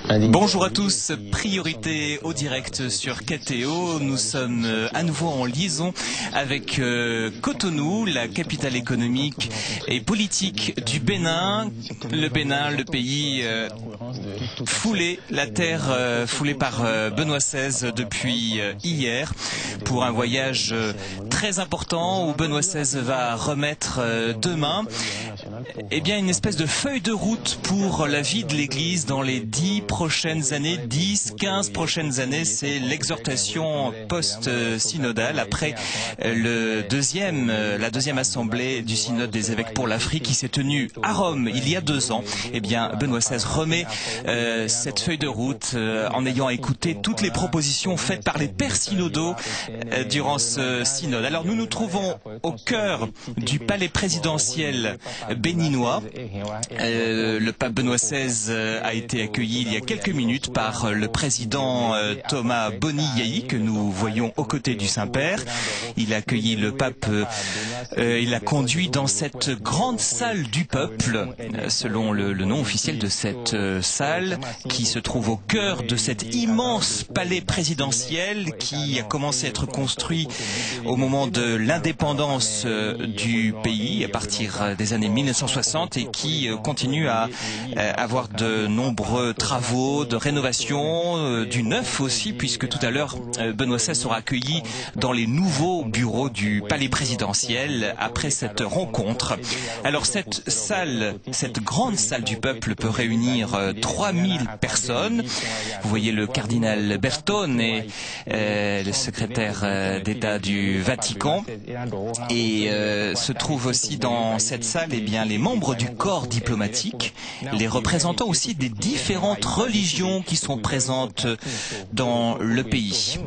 Bonjour à tous, priorité au direct sur KTO. Nous sommes à nouveau en liaison avec Cotonou, la capitale économique et politique du Bénin. Le Bénin, le pays foulé, la terre foulée par Benoît XVI depuis hier pour un voyage très important où Benoît XVI va remettre demain une espèce de feuille de route pour la vie de l'Église dans les 10 prochaines années, 10-15 prochaines années. C'est l'exhortation post-synodale après la deuxième assemblée du synode des évêques pour l'Afrique qui s'est tenue à Rome il y a 2 ans. Benoît XVI remet cette feuille de route en ayant écouté toutes les propositions faites par les pères synodaux durant ce synode. Alors nous nous trouvons au cœur du palais présidentiel béninois. Le pape Benoît XVI a été accueilli il y a quelques minutes par le président Thomas Boni Yayi que nous voyons aux côtés du Saint-Père. Il a accueilli le pape, il l'a conduit dans cette grande salle du peuple, selon le nom officiel de cette salle, qui se trouve au cœur de cet immense palais présidentiel qui a commencé à être construit au moment de l'indépendance du pays à partir des années 1960 et qui continue à avoir de nombreux travaux de rénovation, du neuf aussi, puisque tout à l'heure Benoît XVI sera accueilli dans les nouveaux bureaux du palais présidentiel après cette rencontre. Alors cette salle, cette grande salle du peuple peut réunir 3000 personnes. Vous voyez le cardinal Bertone, le secrétaire d'État du Vatican, et se trouvent aussi dans cette salle les membres du corps diplomatique, les représentants aussi des différentes religions qui sont présentes dans le pays.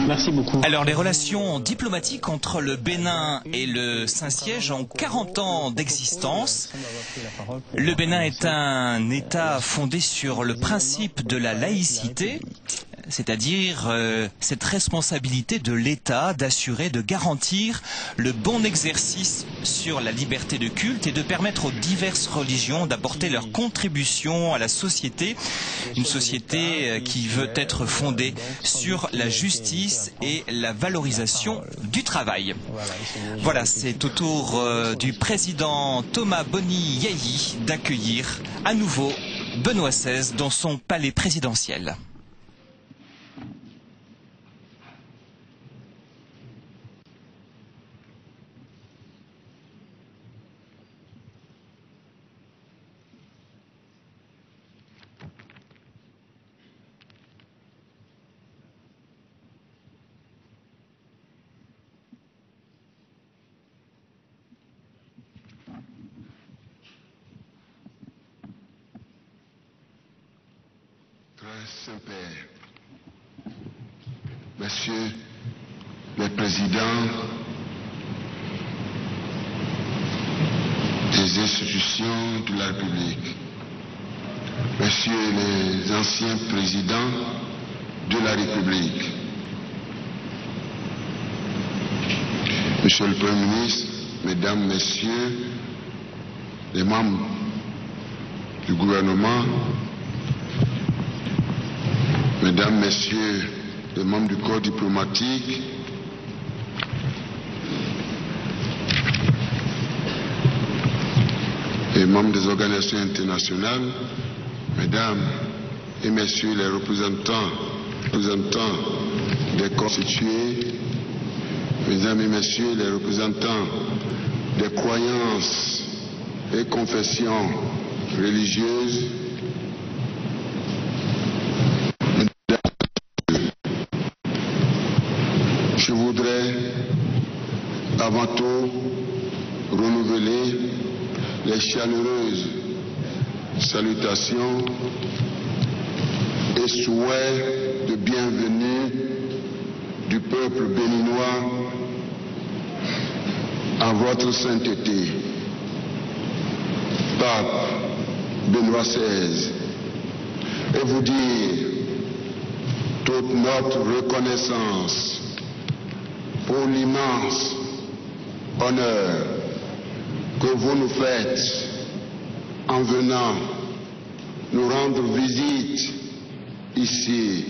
Merci beaucoup. Alors les relations diplomatiques entre le Bénin et le Saint-Siège ont 40 ans d'existence. Le Bénin est un État fondé sur le principe de la laïcité, c'est-à-dire cette responsabilité de l'État d'assurer, de garantir le bon exercice sur la liberté de culte et de permettre aux diverses religions d'apporter leur contribution à la société, une société qui veut être fondée sur la justice et la valorisation du travail. Voilà, c'est au tour du président Thomas Boni Yayi d'accueillir à nouveau Benoît XVI dans son palais présidentiel. Saint-Père, Messieurs les présidents des institutions de la République, Messieurs les anciens présidents de la République, Monsieur le Premier ministre, Mesdames, Messieurs les membres du gouvernement, Mesdames, Messieurs les membres du corps diplomatique, les membres des organisations internationales, Mesdames et Messieurs les représentants des constitués, Mesdames et Messieurs les représentants des croyances et confessions religieuses, je voudrais avant tout renouveler les chaleureuses salutations et souhaits de bienvenue du peuple béninois en votre sainteté, Pape Benoît XVI, et vous dire toute notre reconnaissance pour l'immense honneur que vous nous faites en venant nous rendre visite ici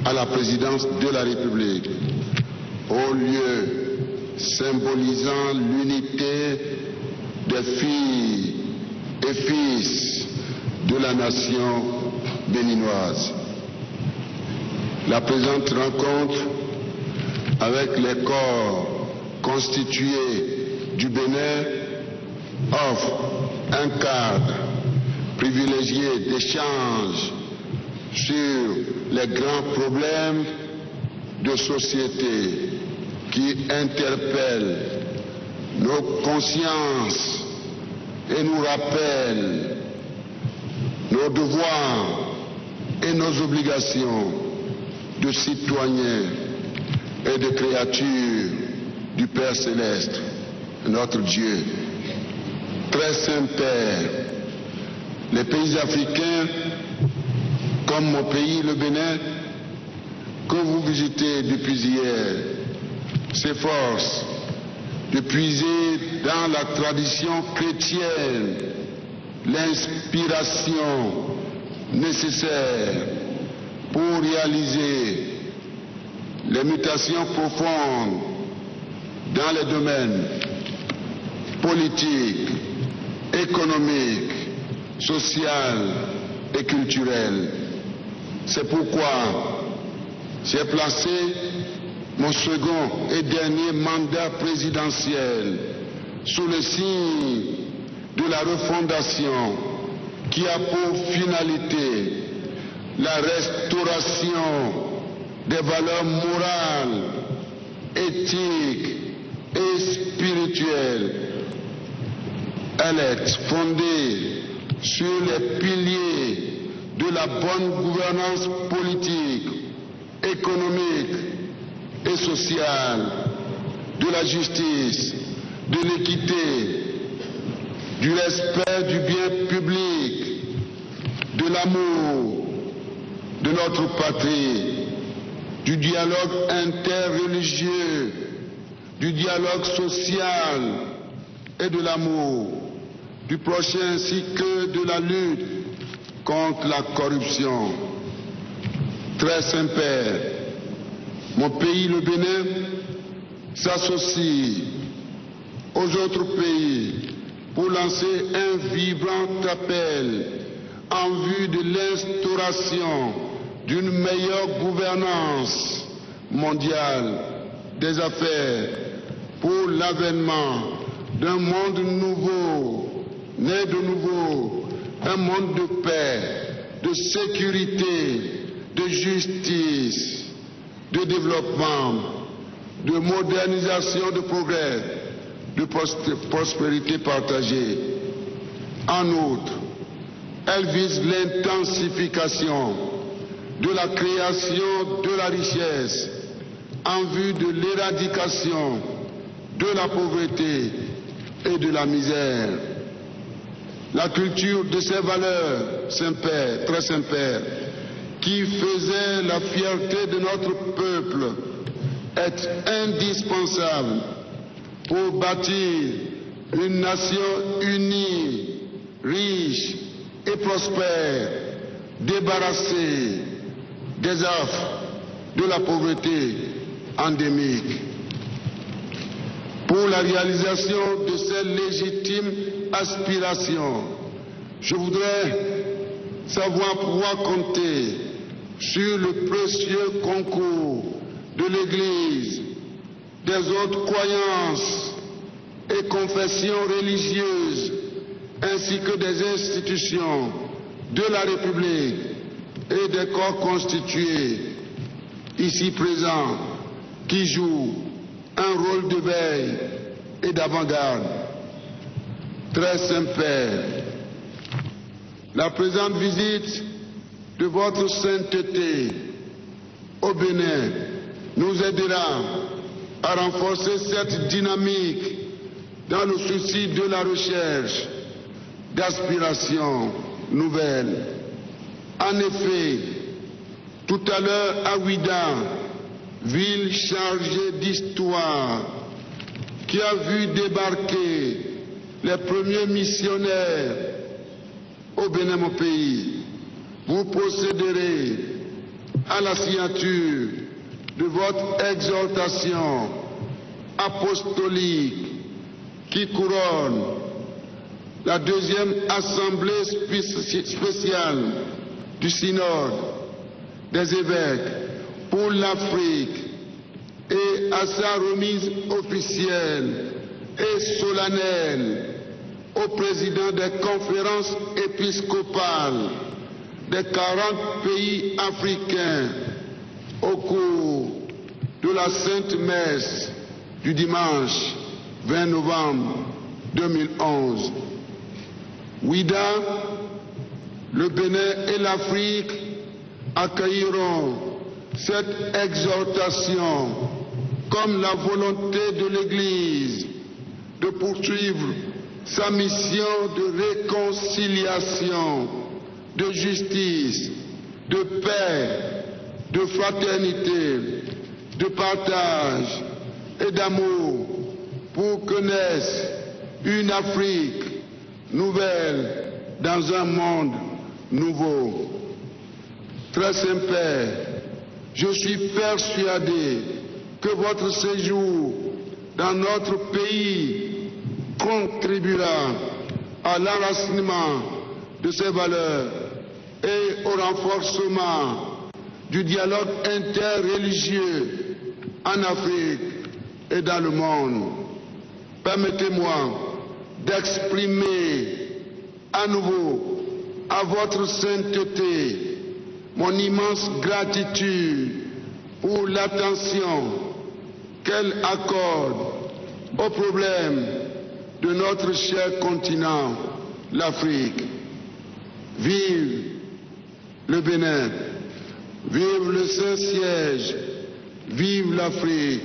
à la présidence de la République, au lieu symbolisant l'unité des filles et fils de la nation béninoise. La présente rencontre avec les corps constitués du Bénin offre un cadre privilégié d'échange sur les grands problèmes de société qui interpellent nos consciences et nous rappellent nos devoirs et nos obligations de citoyens et de créatures du Père Céleste, notre Dieu. Très saint Père, les pays africains, comme mon pays, le Bénin, que vous visitez depuis hier, s'efforcent de puiser dans la tradition chrétienne l'inspiration nécessaire pour réaliser les mutations profondes dans les domaines politiques, économiques, social et culturel. C'est pourquoi j'ai placé mon second et dernier mandat présidentiel sous le signe de la refondation qui a pour finalité la restauration des valeurs morales, éthiques et spirituelles. Elle est fondée sur les piliers de la bonne gouvernance politique, économique et sociale, de la justice, de l'équité, du respect du bien public, de l'amour de notre patrie, du dialogue interreligieux, du dialogue social et de l'amour du prochain ainsi que de la lutte contre la corruption. Très saint Père, mon pays, le Bénin, s'associe aux autres pays pour lancer un vibrant appel en vue de l'instauration d'une meilleure gouvernance mondiale des affaires pour l'avènement d'un monde nouveau, né de nouveau, un monde de paix, de sécurité, de justice, de développement, de modernisation, de progrès, de prospérité partagée. En outre, elle vise l'intensification de la création de la richesse en vue de l'éradication de la pauvreté et de la misère. La culture de ces valeurs, Saint-Père, très Saint-Père, qui faisait la fierté de notre peuple, est indispensable pour bâtir une nation unie, riche et prospère, débarrassée des affres de la pauvreté endémique. Pour la réalisation de ces légitimes aspirations, je voudrais savoir pouvoir compter sur le précieux concours de l'Église, des autres croyances et confessions religieuses, ainsi que des institutions de la République et des corps constitués ici présents qui jouent un rôle de veille et d'avant-garde. Très saint Père, La présente visite de votre sainteté au Bénin nous aidera à renforcer cette dynamique dans le souci de la recherche d'aspirations nouvelles. En effet, tout à l'heure à Ouidah, ville chargée d'histoire, qui a vu débarquer les premiers missionnaires au Bénin, mon pays, vous procéderez à la signature de votre exhortation apostolique qui couronne la deuxième assemblée spéciale du synode des évêques pour l'Afrique et à sa remise officielle et solennelle au président des conférences épiscopales des 40 pays africains au cours de la Sainte Messe du dimanche 20 novembre 2011. Ouidah, le Bénin et l'Afrique accueilleront cette exhortation comme la volonté de l'Église de poursuivre sa mission de réconciliation, de justice, de paix, de fraternité, de partage et d'amour pour que naisse une Afrique nouvelle dans un monde nouveau. Très Saint-Père, je suis persuadé que votre séjour dans notre pays contribuera à l'enracinement de ces valeurs et au renforcement du dialogue interreligieux en Afrique et dans le monde. Permettez-moi d'exprimer à nouveau à votre sainteté mon immense gratitude pour l'attention qu'elle accorde aux problèmes de notre cher continent, l'Afrique. Vive le Bénin, vive le Saint-Siège, vive l'Afrique.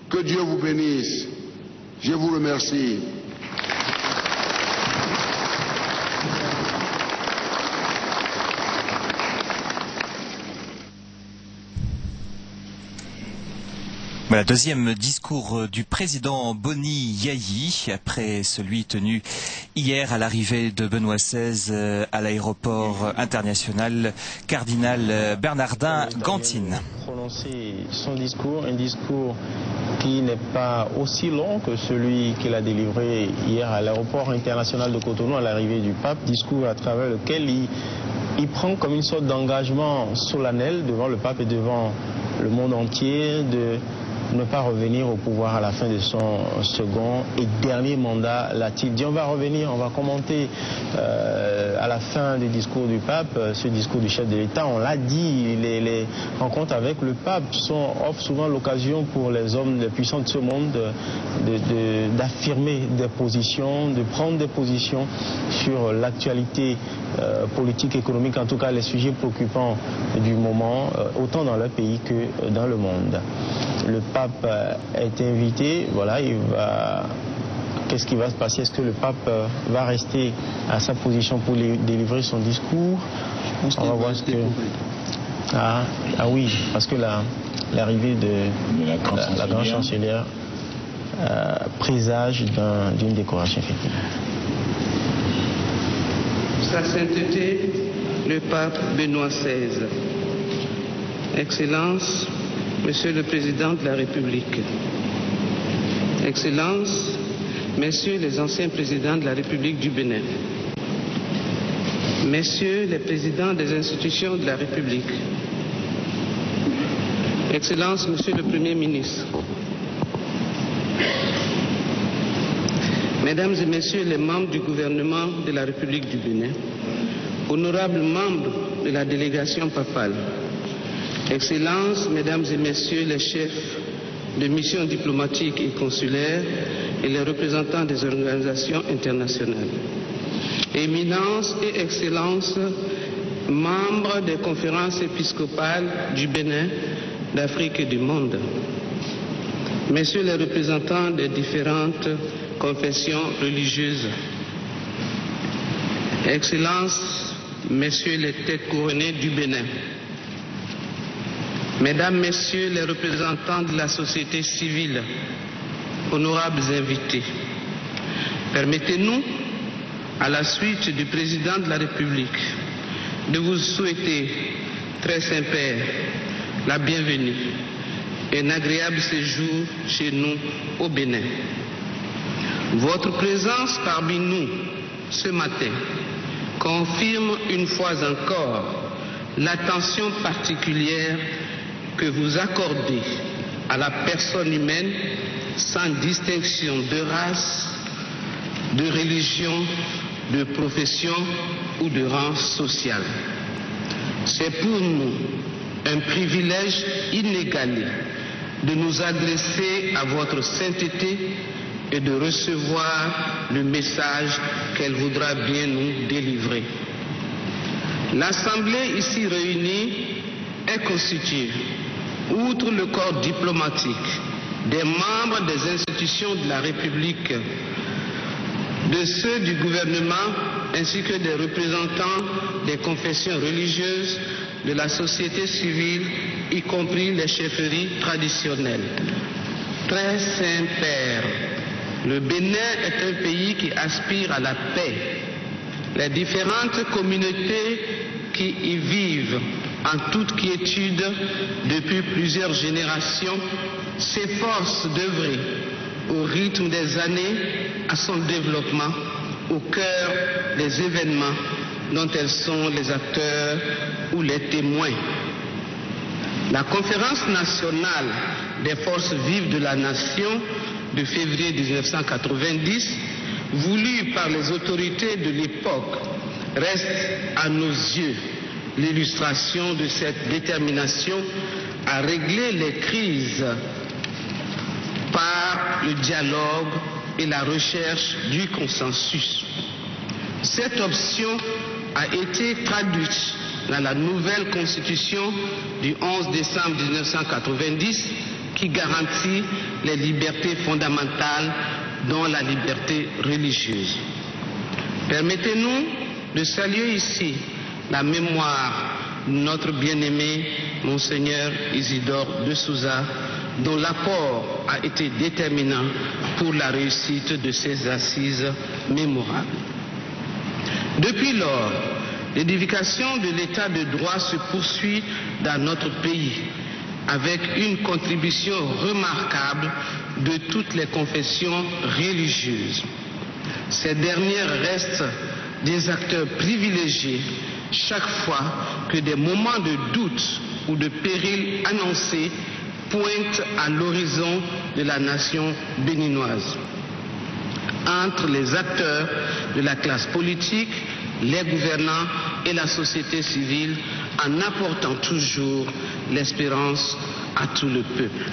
Que Dieu vous bénisse. Je vous remercie. Voilà, deuxième discours du président Boni Yayi, après celui tenu hier à l'arrivée de Benoît XVI à l'aéroport international Cardinal Bernardin Gantine. Prononcer son discours, un discours qui n'est pas aussi long que celui qu'il a délivré hier à l'aéroport international de Cotonou à l'arrivée du pape, discours à travers lequel il prend comme une sorte d'engagement solennel devant le pape et devant le monde entier de ne pas revenir au pouvoir à la fin de son second et dernier mandat, l'a-t-il dit. On va revenir, on va commenter à la fin du discours du pape, ce discours du chef de l'État. On l'a dit, les rencontres avec le pape offrent souvent l'occasion pour les hommes les puissants de ce monde d'affirmer des positions, de prendre des positions sur l'actualité politique, économique, en tout cas les sujets préoccupants du moment, autant dans leur pays que dans le monde. Le pape est invité, voilà, qu'est-ce qui va se passer? Est-ce que le pape va rester à sa position pour délivrer son discours? On va voir ce que... Ah oui, parce que l'arrivée de la grande chancelière présage d'une décoration effective. Sa Sainteté, le pape Benoît XVI. Excellence, Monsieur le Président de la République. Excellences, Messieurs les anciens présidents de la République du Bénin. Messieurs les présidents des institutions de la République. Excellences, Monsieur le Premier ministre. Mesdames et Messieurs les membres du gouvernement de la République du Bénin, honorables membres de la délégation papale, Excellences, Mesdames et Messieurs les chefs de missions diplomatiques et consulaires et les représentants des organisations internationales, Éminence et Excellences, membres des conférences épiscopales du Bénin, d'Afrique et du monde, Messieurs les représentants des différentes confessions religieuses, Excellences, Messieurs les têtes couronnées du Bénin, Mesdames, Messieurs les représentants de la société civile, honorables invités, permettez-nous, à la suite du Président de la République, de vous souhaiter, très Saint-Père, la bienvenue et un agréable séjour chez nous au Bénin. Votre présence parmi nous ce matin confirme une fois encore l'attention particulière que vous accordez à la personne humaine sans distinction de race, de religion, de profession ou de rang social. C'est pour nous un privilège inégalé de nous adresser à votre sainteté et de recevoir le message qu'elle voudra bien nous délivrer. L'Assemblée ici réunie est constituée, outre le corps diplomatique, des membres des institutions de la République, de ceux du gouvernement ainsi que des représentants des confessions religieuses, de la société civile, y compris les chefferies traditionnelles. Très Saint-Père, le Bénin est un pays qui aspire à la paix. Les différentes communautés qui y vivent en toute quiétude depuis plusieurs générations s'efforcent d'œuvrer au rythme des années à son développement, au cœur des événements dont elles sont les acteurs ou les témoins. La conférence nationale des forces vives de la nation de février 1990, voulue par les autorités de l'époque, reste à nos yeux l'illustration de cette détermination à régler les crises par le dialogue et la recherche du consensus. Cette option a été traduite dans la nouvelle constitution du 11 décembre 1990 qui garantit les libertés fondamentales, dont la liberté religieuse. Permettez-nous de saluer ici la mémoire de notre bien-aimé Monseigneur Isidore de Souza, dont l'apport a été déterminant pour la réussite de ces assises mémorables. Depuis lors, l'édification de l'état de droit se poursuit dans notre pays avec une contribution remarquable de toutes les confessions religieuses. Ces dernières restent des acteurs privilégiés chaque fois que des moments de doute ou de péril annoncés pointent à l'horizon de la nation béninoise. Entre les acteurs de la classe politique, les gouvernants et la société civile, en apportant toujours l'espérance à tout le peuple.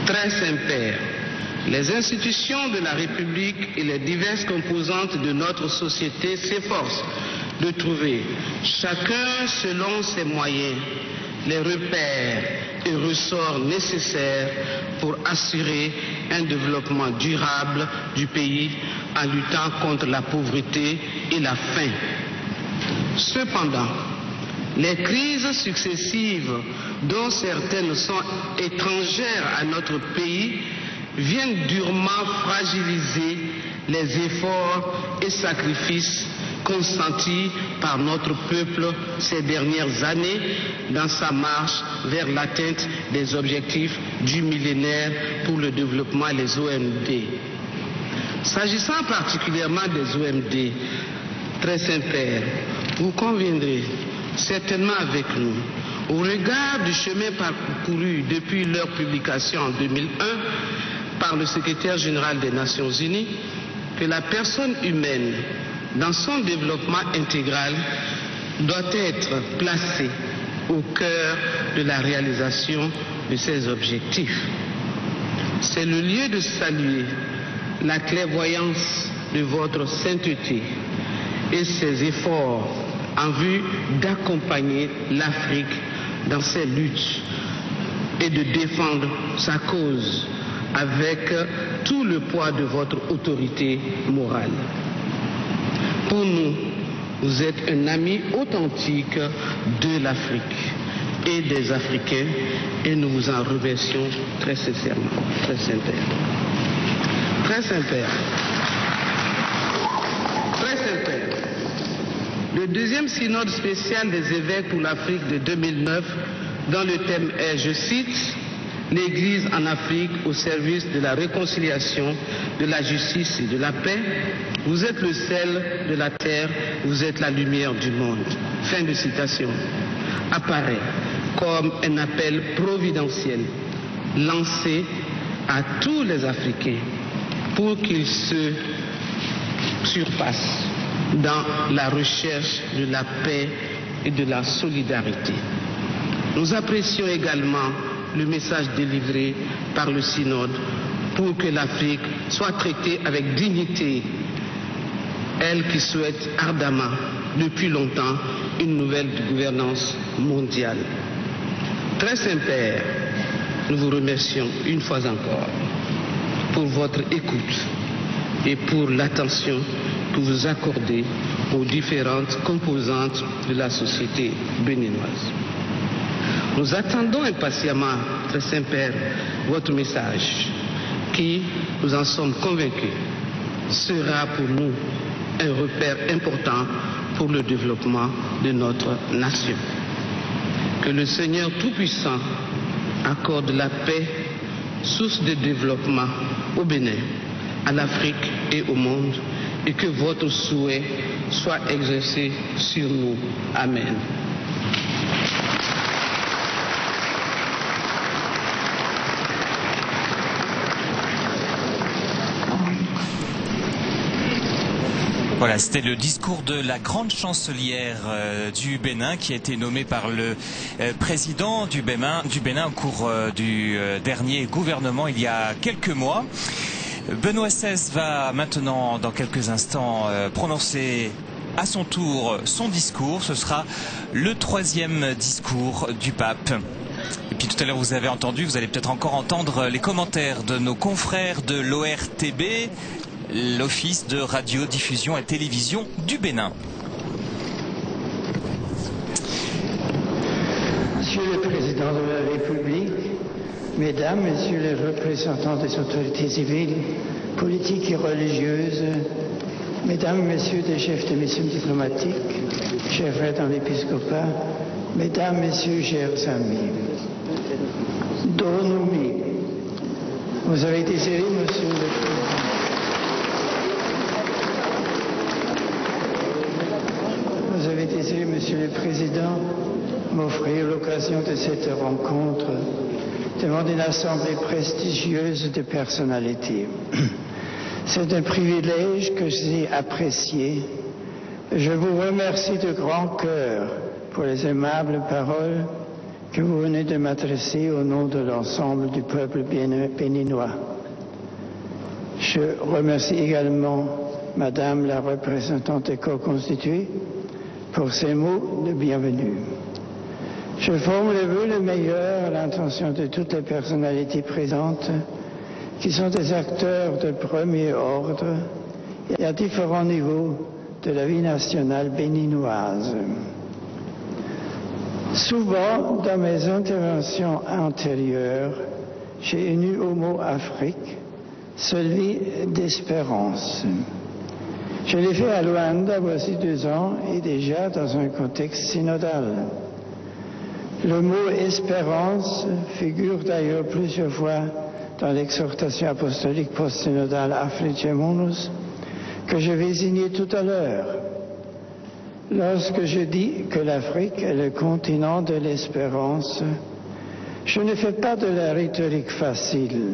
Très Saint-Père, les institutions de la République et les diverses composantes de notre société s'efforcent de trouver, chacun selon ses moyens, les repères et ressorts nécessaires pour assurer un développement durable du pays en luttant contre la pauvreté et la faim. Cependant, les crises successives, dont certaines sont étrangères à notre pays, viennent durement fragiliser les efforts et sacrifices consentis par notre peuple ces dernières années dans sa marche vers l'atteinte des objectifs du millénaire pour le développement, les OMD. S'agissant particulièrement des OMD, Très Saint-Père, vous conviendrez certainement avec nous, au regard du chemin parcouru depuis leur publication en 2001 par le secrétaire général des Nations Unies, que la personne humaine, dans son développement intégral, doit être placée au cœur de la réalisation de ces objectifs. C'est le lieu de saluer la clairvoyance de votre sainteté et ses efforts en vue d'accompagner l'Afrique dans ses luttes et de défendre sa cause avec tout le poids de votre autorité morale. Pour nous, vous êtes un ami authentique de l'Afrique et des Africains et nous vous en remercions très sincèrement. Très Saint-Père. Très Saint-Père. Très Saint-Père. Le deuxième synode spécial des évêques pour l'Afrique de 2009, dont le thème est, je cite, l'Église en Afrique au service de la réconciliation, de la justice et de la paix. Vous êtes le sel de la terre, vous êtes la lumière du monde. Fin de citation. Apparaît comme un appel providentiel lancé à tous les Africains pour qu'ils se surpassent dans la recherche de la paix et de la solidarité. Nous apprécions également le message délivré par le synode pour que l'Afrique soit traitée avec dignité, elle qui souhaite ardemment depuis longtemps une nouvelle gouvernance mondiale. Très Saint-Père, nous vous remercions une fois encore pour votre écoute et pour l'attention que vous accordez aux différentes composantes de la société béninoise. Nous attendons impatiemment, Très Saint-Père, votre message qui, nous en sommes convaincus, sera pour nous un repère important pour le développement de notre nation. Que le Seigneur Tout-Puissant accorde la paix, source de développement au Bénin, à l'Afrique et au monde, et que votre souhait soit exercé sur nous. Amen. Voilà, c'était le discours de la grande chancelière du Bénin qui a été nommée par le président du Bénin au cours du dernier gouvernement il y a quelques mois. Benoît XVI va maintenant, dans quelques instants, prononcer à son tour son discours. Ce sera le 3e discours du pape. Et puis tout à l'heure vous avez entendu, vous allez peut-être encore entendre les commentaires de nos confrères de l'ORTB, l'Office de radiodiffusion et télévision du Bénin. Monsieur le Président de la République, Mesdames, Messieurs les représentants des autorités civiles, politiques et religieuses, Mesdames, Messieurs des chefs de mission diplomatique, chers frères dans l'épiscopat, Mesdames, Messieurs, chers amis, Donomi, vous avez désiré, Monsieur le Président, Monsieur le Président, m'offrir l'occasion de cette rencontre devant une assemblée prestigieuse de personnalités. C'est un privilège que j'ai apprécié. Je vous remercie de grand cœur pour les aimables paroles que vous venez de m'adresser au nom de l'ensemble du peuple béninois. Je remercie également Madame la représentante éco-constituée pour ces mots de bienvenue. Je forme le vœu le meilleur à l'intention de toutes les personnalités présentes qui sont des acteurs de premier ordre et à différents niveaux de la vie nationale béninoise. Souvent, dans mes interventions antérieures, j'ai uni au mot Afrique celui d'espérance. Je l'ai fait à Luanda voici 2 ans et déjà dans un contexte synodal. Le mot espérance figure d'ailleurs plusieurs fois dans l'exhortation apostolique post-synodale Africae que je vais signer tout à l'heure. Lorsque je dis que l'Afrique est le continent de l'espérance, je ne fais pas de la rhétorique facile,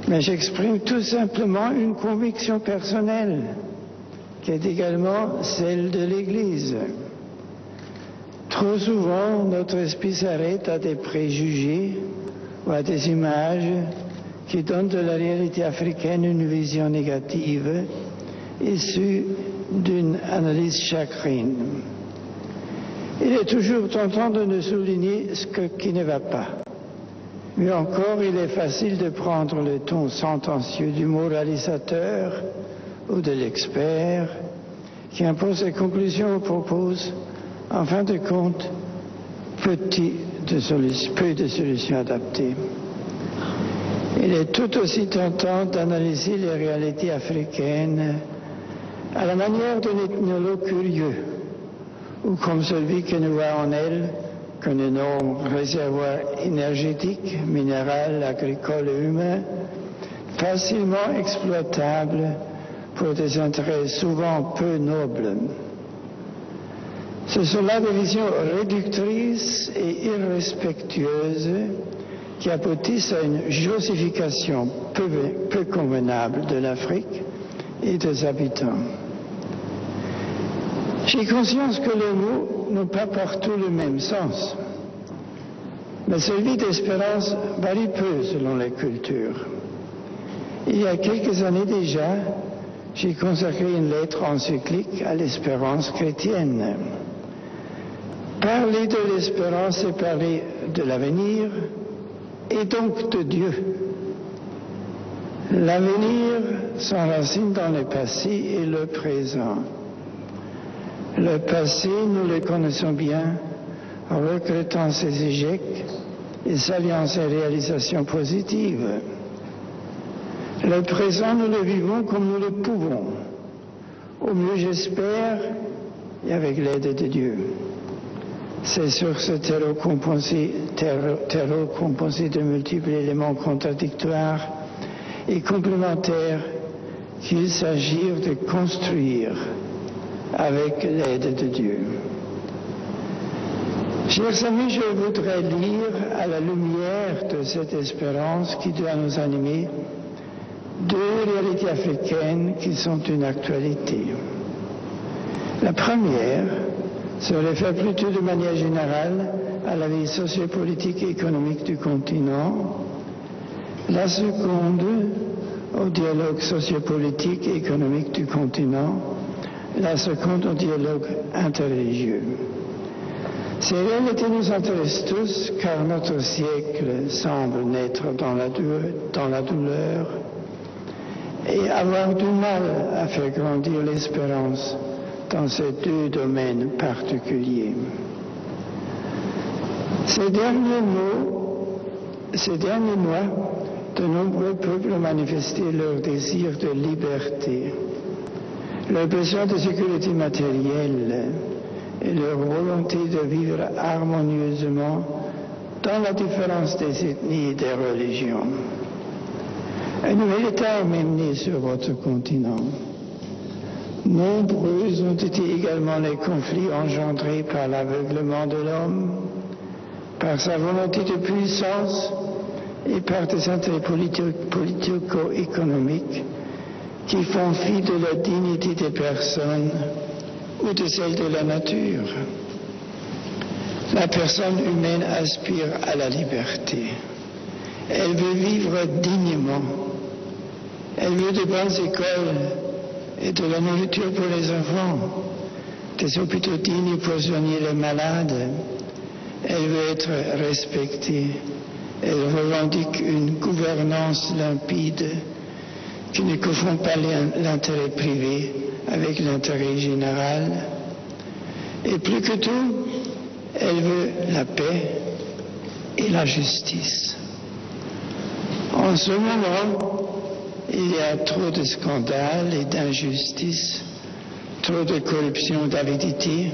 mais j'exprime tout simplement une conviction personnelle qui est également celle de l'Église. Trop souvent, notre esprit s'arrête à des préjugés ou à des images qui donnent de la réalité africaine une vision négative issue d'une analyse chagrine. Il est toujours tentant de nous souligner ce qui ne va pas. Mieux encore, il est facile de prendre le ton sentencieux du moralisateur ou de l'expert qui impose ses conclusions ou propose, en fin de compte, peu de solutions adaptées. Il est tout aussi tentant d'analyser les réalités africaines à la manière d'un ethnologue curieux, ou comme celui qui ne voit en elles qu'un énorme réservoir énergétique, minéral, agricole et humain, facilement exploitable pour des intérêts souvent peu nobles. Ce sont là des visions réductrices et irrespectueuses qui aboutissent à une josification peu convenable de l'Afrique et des habitants. J'ai conscience que les mots n'ont pas partout le même sens, mais celui d'espérance varie peu selon les cultures. Il y a quelques années déjà, j'ai consacré une lettre encyclique à l'espérance chrétienne. Parler de l'espérance, c'est parler de l'avenir et donc de Dieu. L'avenir s'enracine dans le passé et le présent. Le passé, nous le connaissons bien, regrettant ses échecs et saluant ses réalisations positives. Le présent, nous le vivons comme nous le pouvons, au mieux j'espère, et avec l'aide de Dieu. C'est sur ce terreau composé de multiples éléments contradictoires et complémentaires qu'il s'agit de construire avec l'aide de Dieu. Chers amis, je voudrais lire à la lumière de cette espérance qui doit nous animer deux réalités africaines qui sont une actualité. La première se réfère plutôt de manière générale à la vie sociopolitique et économique du continent. La seconde, au dialogue sociopolitique et économique du continent. La seconde, au dialogue interreligieux. Ces réalités nous intéressent tous car notre siècle semble naître dans la douleur et avoir du mal à faire grandir l'espérance dans ces deux domaines particuliers. Ces derniers mois, de nombreux peuples ont manifesté leur désir de liberté, leur besoin de sécurité matérielle et leur volonté de vivre harmonieusement dans la différence des ethnies et des religions. Un nouvel État est même né sur votre continent. Nombreux ont été également les conflits engendrés par l'aveuglement de l'homme, par sa volonté de puissance et par des intérêts politico-économiques qui font fi de la dignité des personnes ou de celle de la nature. La personne humaine aspire à la liberté. Elle veut vivre dignement. Elle veut de bonnes écoles et de la nourriture pour les enfants, des hôpitaux dignes pour soigner les malades. Elle veut être respectée. Elle revendique une gouvernance limpide qui ne confond pas l'intérêt privé avec l'intérêt général. Et plus que tout, elle veut la paix et la justice. En ce moment, il y a trop de scandales et d'injustices, trop de corruption, d'avidité,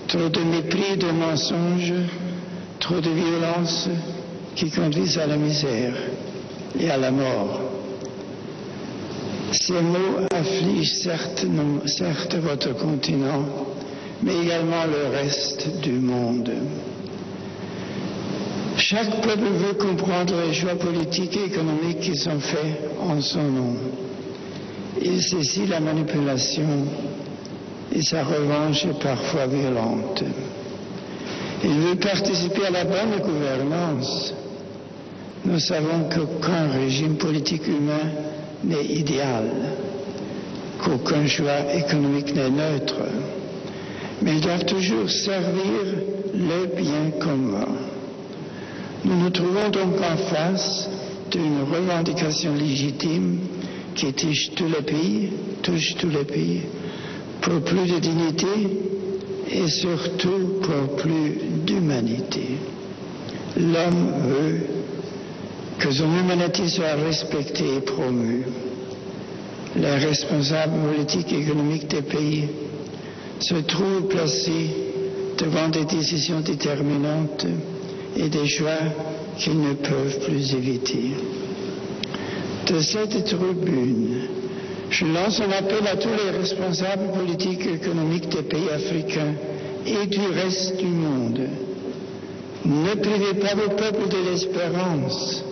trop de mépris, de mensonges, trop de violences qui conduisent à la misère et à la mort. Ces mots affligent certes votre continent, mais également le reste du monde. Chaque peuple veut comprendre les choix politiques et économiques qui sont faits en son nom. Il saisit la manipulation et sa revanche est parfois violente. Il veut participer à la bonne gouvernance. Nous savons qu'aucun régime politique humain n'est idéal. qu'aucun choix économique n'est neutre, mais ils doivent toujours servir le bien commun. Nous nous trouvons donc en face d'une revendication légitime qui touche tous les pays, pour plus de dignité et surtout pour plus d'humanité. L'homme veut que son humanité soit respectée et promue. Les responsables politiques et économiques des pays se trouvent placés devant des décisions déterminantes et des choix qu'ils ne peuvent plus éviter. De cette tribune, je lance un appel à tous les responsables politiques et économiques des pays africains et du reste du monde. Ne privez pas vos peuples de l'espérance.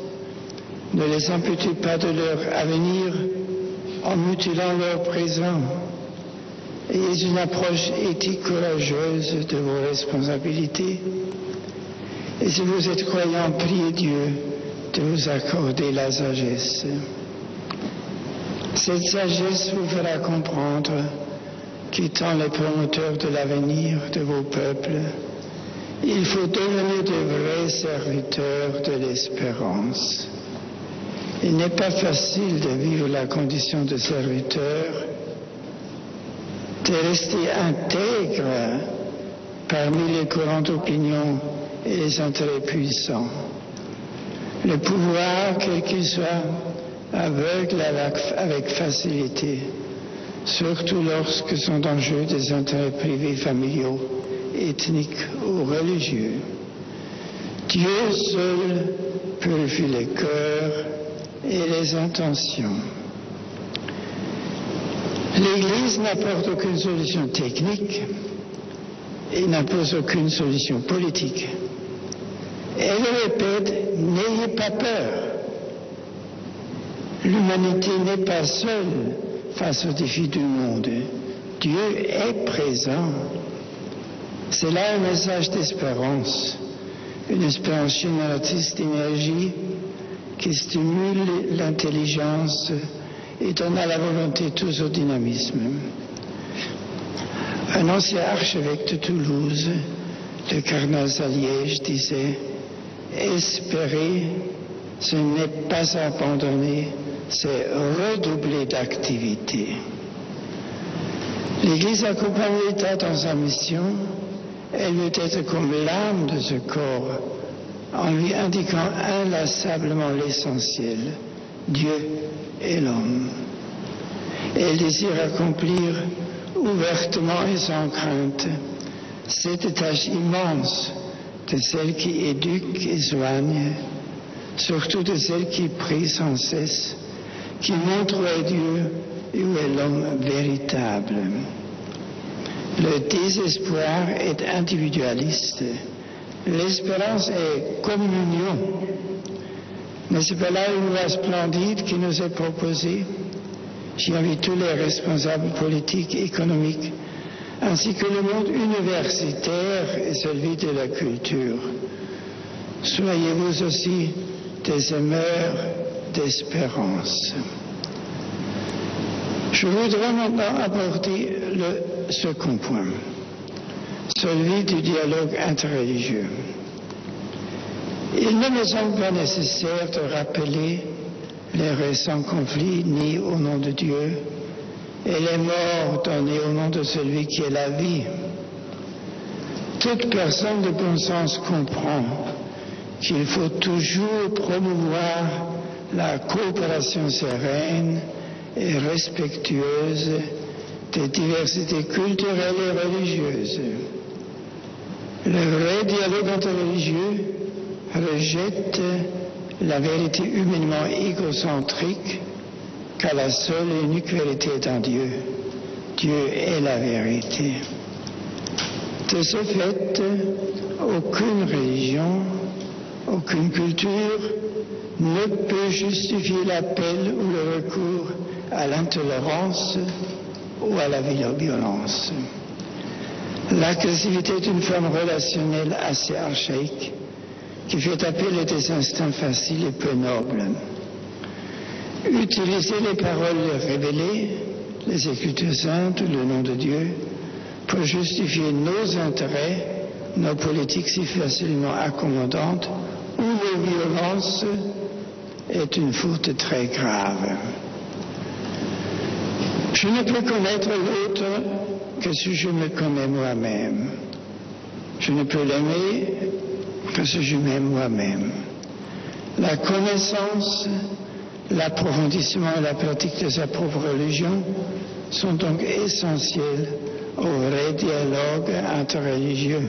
Ne les amputez pas de leur avenir en mutilant leur présent. Ayez une approche éthique courageuse de vos responsabilités. Et si vous êtes croyant, priez Dieu de vous accorder la sagesse. Cette sagesse vous fera comprendre qu'étant les promoteurs de l'avenir de vos peuples, il faut devenir de vrais serviteurs de l'espérance. Il n'est pas facile de vivre la condition de serviteur, de rester intègre parmi les courants d'opinion et les intérêts puissants. Le pouvoir, quel qu'il soit, aveugle avec facilité, surtout lorsque sont en jeu des intérêts privés, familiaux, ethniques ou religieux. Dieu seul purifie les cœurs et les intentions. L'Église n'apporte aucune solution technique et n'impose aucune solution politique. Elle répète, n'ayez pas peur. L'humanité n'est pas seule face aux défis du monde. Dieu est présent. C'est là un message d'espérance, une espérance génératrice d'énergie qui stimule l'intelligence et donne à la volonté tous au dynamisme. Un ancien archevêque de Toulouse, le cardinal Saliège, disait « Espérer, ce n'est pas abandonner, c'est redoubler d'activité. » L'Église accompagne l'État dans sa mission. Elle veut être comme l'âme de ce corps, en lui indiquant inlassablement l'essentiel, Dieu et l'homme. Elle désire accomplir ouvertement et sans crainte cette tâche immense de celle qui éduque et soigne, surtout de celle qui prie sans cesse, qui montre où est Dieu et où est l'homme véritable. Le désespoir est individualiste. L'espérance est communion. N'est-ce pas là une voie splendide qui nous est proposée? J'invite tous les responsables politiques et économiques, ainsi que le monde universitaire et celui de la culture. Soyez vous aussi des aimeurs d'espérance. Je voudrais maintenant aborder le second point, celui du dialogue interreligieux. Il ne me semble pas nécessaire de rappeler les récents conflits nés au nom de Dieu et les morts donnés au nom de celui qui est la vie. Toute personne de bon sens comprend qu'il faut toujours promouvoir la coopération sereine et respectueuse des diversités culturelles et religieuses. Le vrai dialogue interreligieux rejette la vérité humainement égocentrique, car la seule et unique vérité est en Dieu. Dieu est la vérité. De ce fait, aucune religion, aucune culture ne peut justifier l'appel ou le recours à l'intolérance ou à la violence. L'agressivité est une forme relationnelle assez archaïque qui fait appel à des instincts faciles et peu nobles. Utiliser les paroles révélées, les Écritures saintes, le nom de Dieu, pour justifier nos intérêts, nos politiques si facilement accommodantes, où la violence est une faute très grave. Je ne peux connaître l'autre que si je me connais moi-même. Je ne peux l'aimer que si je m'aime moi-même. La connaissance, l'approfondissement et la pratique de sa propre religion sont donc essentiels au vrai dialogue interreligieux.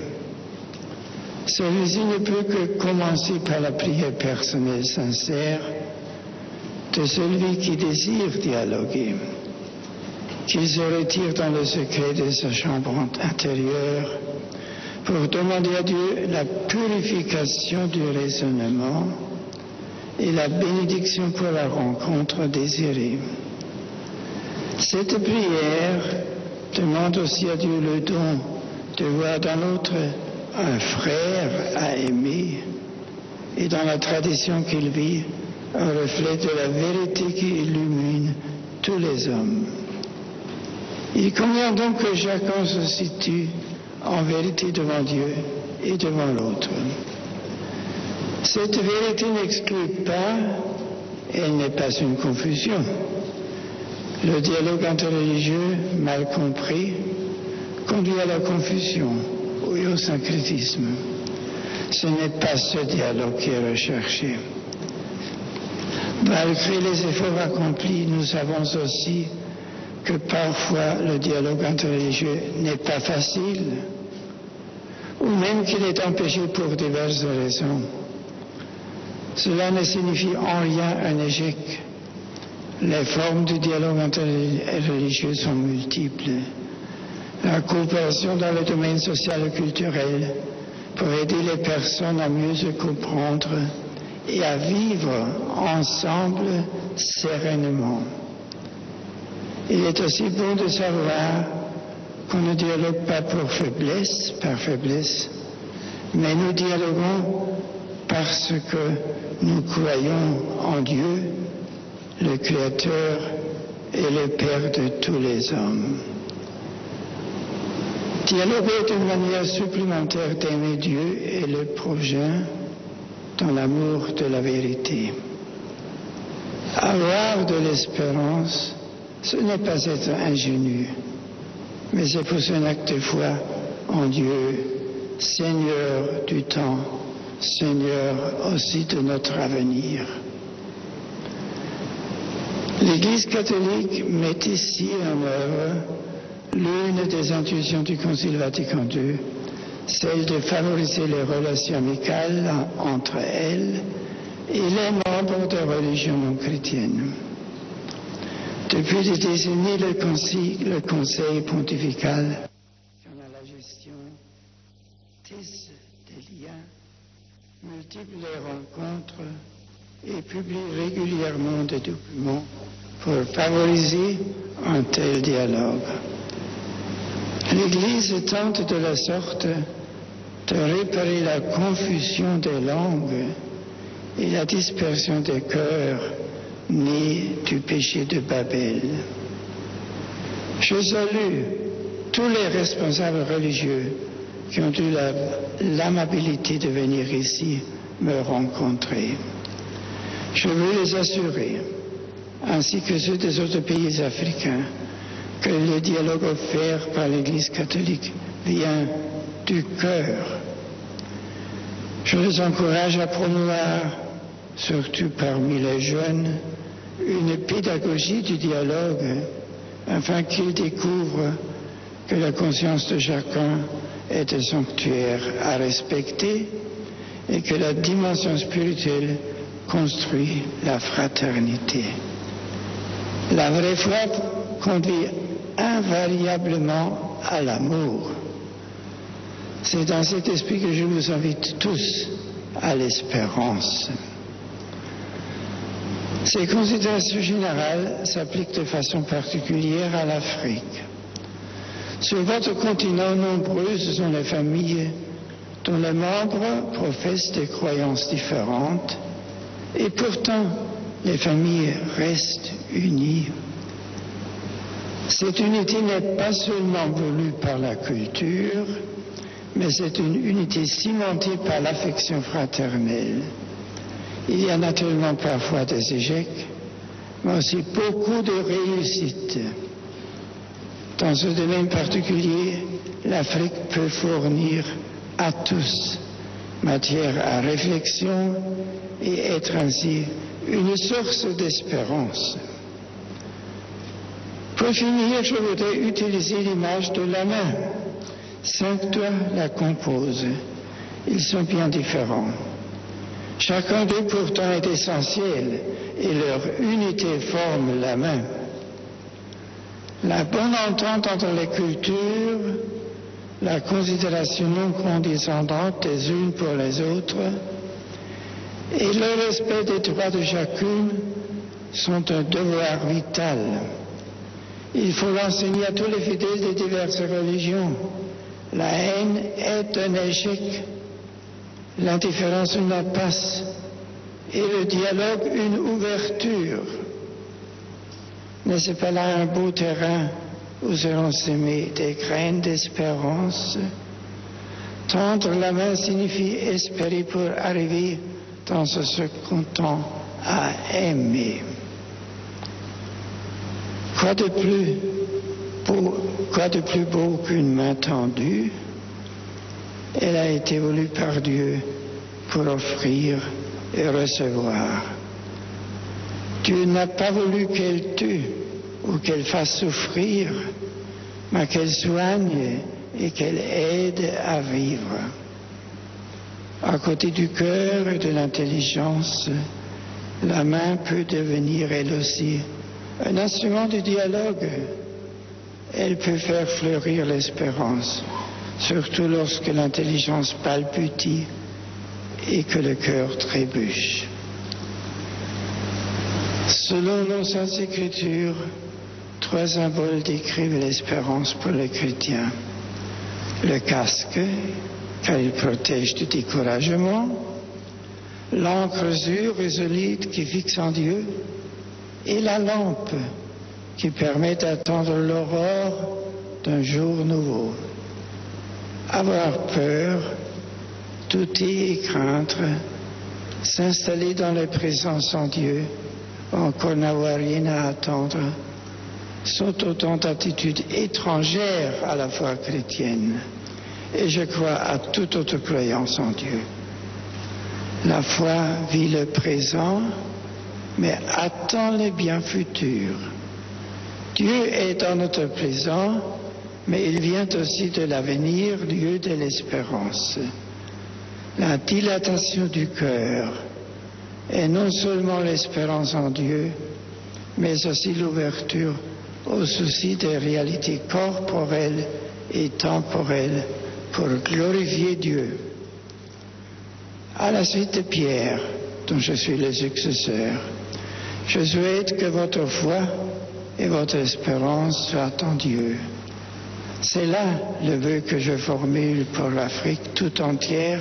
Celui-ci ne peut que commencer par la prière personnelle sincère de celui qui désire dialoguer, qu'il se retire dans le secret de sa chambre intérieure pour demander à Dieu la purification du raisonnement et la bénédiction pour la rencontre désirée. Cette prière demande aussi à Dieu le don de voir dans l'autre un frère à aimer et dans la tradition qu'il vit un reflet de la vérité qui illumine tous les hommes. Il convient donc que chacun se situe en vérité devant Dieu et devant l'autre. Cette vérité n'exclut pas, elle n'est pas une confusion. Le dialogue interreligieux, mal compris, conduit à la confusion et au syncrétisme. Ce n'est pas ce dialogue qui est recherché. Malgré les efforts accomplis, nous savons aussi que parfois le dialogue interreligieux n'est pas facile, ou même qu'il est empêché pour diverses raisons. Cela ne signifie en rien un échec. Les formes du dialogue interreligieux sont multiples. La coopération dans le domaine social et culturel pour aider les personnes à mieux se comprendre et à vivre ensemble sereinement. Il est aussi bon de savoir qu'on ne dialogue pas par faiblesse, mais nous dialoguons parce que nous croyons en Dieu, le Créateur et le Père de tous les hommes. Dialoguer est une manière supplémentaire d'aimer Dieu et le prochain dans l'amour de la vérité. Avoir de l'espérance, ce n'est pas être ingénu, mais c'est pousser un acte de foi en Dieu, Seigneur du temps, Seigneur aussi de notre avenir. L'Église catholique met ici en œuvre l'une des intuitions du Concile Vatican II, celle de favoriser les relations amicales entre elle et les membres des religions non chrétiennes. Depuis des décennies, le Conseil pontifical dans la gestion tisse des liens, multiplie les rencontres et publie régulièrement des documents pour favoriser un tel dialogue. L'Église tente de la sorte de réparer la confusion des langues et la dispersion des cœurs née du péché de Babel. Je salue tous les responsables religieux qui ont eu l'amabilité de venir ici me rencontrer. Je veux les assurer, ainsi que ceux des autres pays africains, que le dialogue offert par l'Église catholique vient du cœur. Je les encourage à promouvoir, surtout parmi les jeunes, une pédagogie du dialogue, afin qu'ils découvrent que la conscience de chacun est un sanctuaire à respecter et que la dimension spirituelle construit la fraternité. La vraie foi conduit invariablement à l'amour. C'est dans cet esprit que je vous invite tous à l'espérance. Ces considérations générales s'appliquent de façon particulière à l'Afrique. Sur votre continent, nombreuses sont les familles dont les membres professent des croyances différentes, et pourtant les familles restent unies. Cette unité n'est pas seulement voulue par la culture, mais c'est une unité cimentée par l'affection fraternelle. Il y a naturellement parfois des échecs, mais aussi beaucoup de réussites. Dans ce domaine particulier, l'Afrique peut fournir à tous matière à réflexion et être ainsi une source d'espérance. Pour finir, je voudrais utiliser l'image de la main. 5 doigts la composent. Ils sont bien différents. Chacun d'eux pourtant est essentiel et leur unité forme la main. La bonne entente entre les cultures, la considération non condescendante des unes pour les autres et le respect des droits de chacune sont un devoir vital. Il faut l'enseigner à tous les fidèles des diverses religions. La haine est un échec, l'indifférence une impasse et le dialogue une ouverture. N'est-ce pas là un beau terrain où seront semées des graines d'espérance? Tendre la main signifie espérer pour arriver dans ce second temps à aimer. Quoi de plus beau qu'une main tendue? Elle a été voulue par Dieu pour offrir et recevoir. Dieu n'a pas voulu qu'elle tue ou qu'elle fasse souffrir, mais qu'elle soigne et qu'elle aide à vivre. À côté du cœur et de l'intelligence, la main peut devenir elle aussi un instrument de dialogue. Elle peut faire fleurir l'espérance, surtout lorsque l'intelligence palpite et que le cœur trébuche. Selon nos saintes écritures, 3 symboles décrivent l'espérance pour les chrétiens. Le casque, car il protège du découragement, l'encre sûre et solide qui fixe en Dieu, et la lampe qui permet d'attendre l'aurore d'un jour nouveau. Avoir peur, douter et craindre, s'installer dans la présence en Dieu, encore n'avoir rien à attendre, sont autant d'attitudes étrangères à la foi chrétienne. Et je crois à toute autre croyance en Dieu. La foi vit le présent, mais attend les biens futurs. Dieu est dans notre présent, mais il vient aussi de l'avenir, lieu de l'espérance. La dilatation du cœur est non seulement l'espérance en Dieu, mais aussi l'ouverture au souci des réalités corporelles et temporelles pour glorifier Dieu. À la suite de Pierre, dont je suis le successeur, je souhaite que votre foi et votre espérance soient en Dieu. C'est là le vœu que je formule pour l'Afrique tout entière,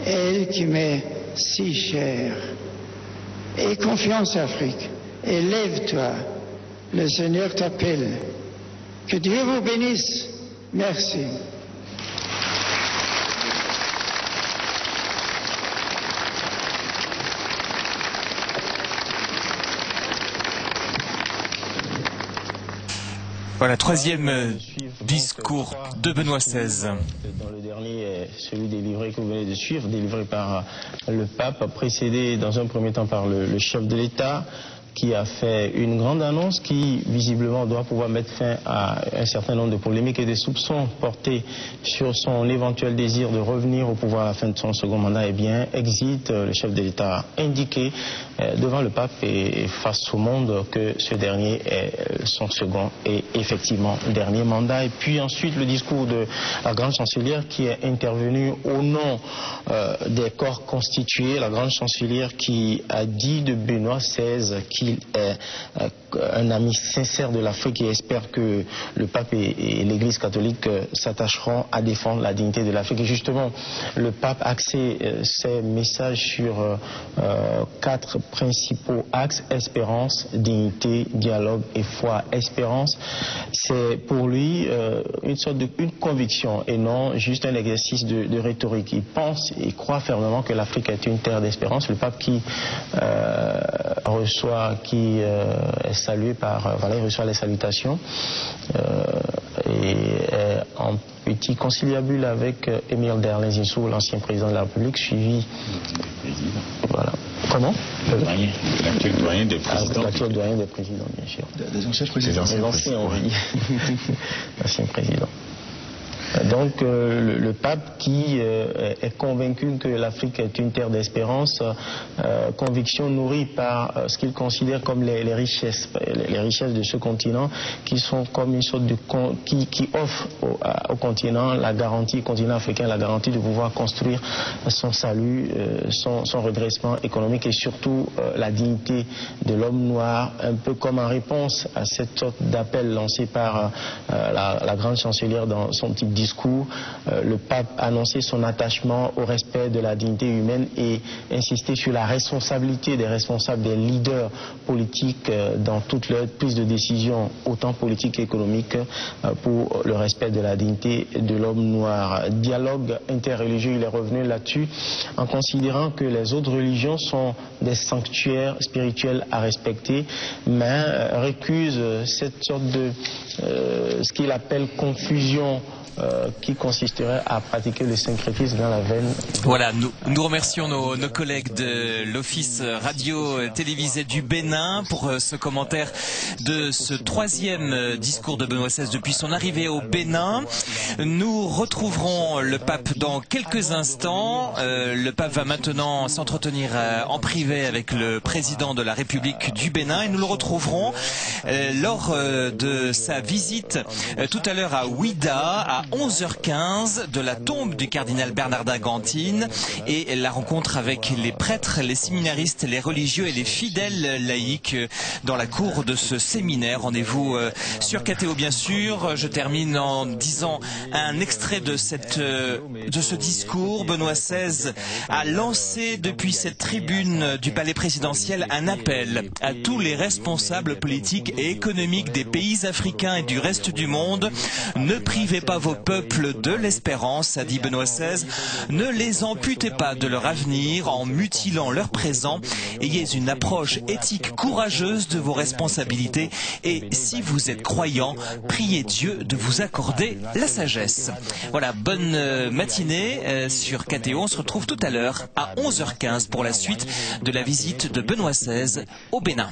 elle qui m'est si chère. Aie confiance, Afrique, et lève-toi. Le Seigneur t'appelle. Que Dieu vous bénisse. Merci. Voilà, 3e discours de Benoît XVI. Dans le dernier, celui délivré que vous venez de suivre, délivré par le pape, précédé dans un premier temps par le chef de l'État, qui a fait une grande annonce qui, visiblement, doit pouvoir mettre fin à un certain nombre de polémiques et des soupçons portés sur son éventuel désir de revenir au pouvoir à la fin de son second mandat. Eh bien, exit, le chef de l'État a indiqué devant le pape et face au monde que ce dernier est son second et effectivement dernier mandat. Et puis ensuite, le discours de la grande chancelière qui est intervenue au nom des corps constitués, la grande chancelière qui a dit de Benoît XVI qu'il est un ami sincère de l'Afrique et espère que le pape et l'Église catholique s'attacheront à défendre la dignité de l'Afrique. Et justement, le pape a axé ses messages sur 4 principaux axes: espérance, dignité, dialogue et foi. Espérance, c'est pour lui une sorte de conviction et non juste un exercice de rhétorique. Il pense et croit fermement que l'Afrique est une terre d'espérance. Le pape qui est salué par, voilà, il reçoit les salutations et en petit conciliabule avec Émile Derlin Zinsou, l'ancien président de la République, suivi. Voilà. Comment? L'actuel doyen des présidents. L'actuel doyen des présidents, bien sûr. Des anciens présidents. Des anciens, oui. Anciens présidents. Donc le pape qui est convaincu que l'Afrique est une terre d'espérance, conviction nourrie par ce qu'il considère comme les richesses de ce continent, qui sont comme une sorte de qui offre au continent la garantie, au continent africain, la garantie de pouvoir construire son salut, son redressement économique et surtout la dignité de l'homme noir, un peu comme en réponse à cette sorte d'appel lancé par la grande chancelière dans son petit discours. Le pape a annoncé son attachement au respect de la dignité humaine et insisté sur la responsabilité des responsables, des leaders politiques dans toute leur prise de décision, autant politique qu'économique, pour le respect de la dignité de l'homme noir. Dialogue interreligieux, il est revenu là-dessus en considérant que les autres religions sont des sanctuaires spirituels à respecter, mais récuse cette sorte de ce qu'il appelle confusion qui consisterait à pratiquer le syncrétisme dans la veine. Voilà, nous remercions nos collègues de l'Office radio-télévisé du Bénin pour ce commentaire de ce 3e discours de Benoît XVI depuis son arrivée au Bénin. Nous retrouverons le pape dans quelques instants. Le pape va maintenant s'entretenir en privé avec le président de la République du Bénin et nous le retrouverons lors de sa visite tout à l'heure à Ouidah à 11h15 de la tombe du cardinal Bernardin Gantine et la rencontre avec les prêtres, les séminaristes, les religieux et les fidèles laïcs dans la cour de ce séminaire. Rendez-vous sur KTO bien sûr. Je termine en disant un extrait de ce discours. Benoît XVI a lancé depuis cette tribune du palais présidentiel un appel à tous les responsables politiques et économiques des pays africains et du reste du monde. Ne privez pas vos peuples de l'espérance, a dit Benoît XVI. Ne les amputez pas de leur avenir en mutilant leur présent. Ayez une approche éthique courageuse de vos responsabilités et si vous êtes croyant, priez Dieu de vous accorder la sagesse. Voilà, bonne matinée sur KTO. On se retrouve tout à l'heure à 11h15 pour la suite de la visite de Benoît XVI au Bénin.